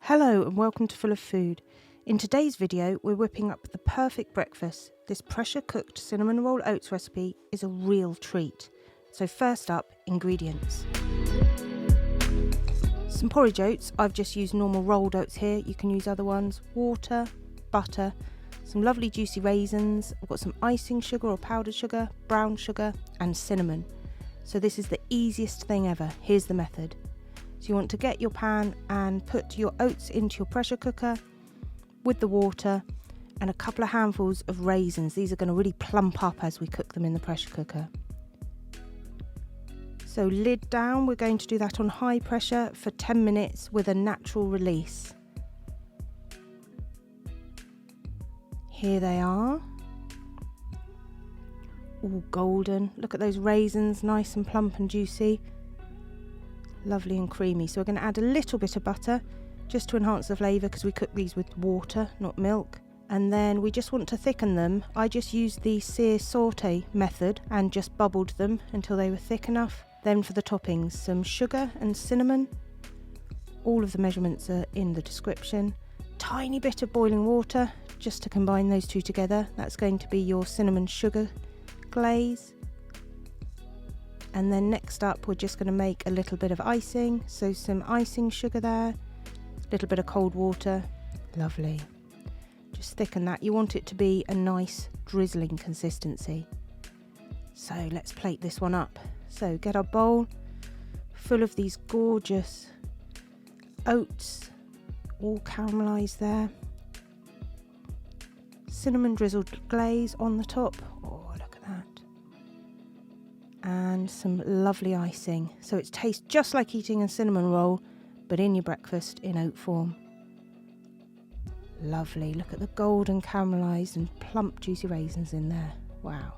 Hello and welcome to Full of Food. In today's video we're whipping up the perfect breakfast. This pressure cooked cinnamon roll oats recipe is a real treat. So first up, ingredients. Some porridge oats. I've just used normal rolled oats here, you can use other ones. Water, butter, some lovely juicy raisins. I've got some icing sugar or powdered sugar, brown sugar and cinnamon. So this is the easiest thing ever. Here's the method. So you want to get your pan and put your oats into your pressure cooker with the water and a couple of handfuls of raisins. These are going to really plump up as we cook them in the pressure cooker. So lid down, we're going to do that on high pressure for 10 minutes with a natural release. Here they are. All golden. Look at those raisins, nice and plump and juicy. Lovely and creamy. So we're going to add a little bit of butter just to enhance the flavour because we cook these with water, not milk. And then we just want to thicken them. I just used the sear saute method and just bubbled them until they were thick enough. Then for the toppings, some sugar and cinnamon. All of the measurements are in the description. Tiny bit of boiling water just to combine those two together. That's going to be your cinnamon sugar glaze. And then next up we're just going to make a little bit of icing, so some icing sugar there, a little bit of cold water, lovely. Just thicken that. You want it to be a nice drizzling consistency. So let's plate this one up. So get our bowl full of these gorgeous oats, all caramelised there. Cinnamon drizzled glaze on the top. Oh, look at that. And some lovely icing. So it tastes just like eating a cinnamon roll, but in your breakfast in oat form. Lovely. Look at the golden caramelised and plump juicy raisins in there. Wow.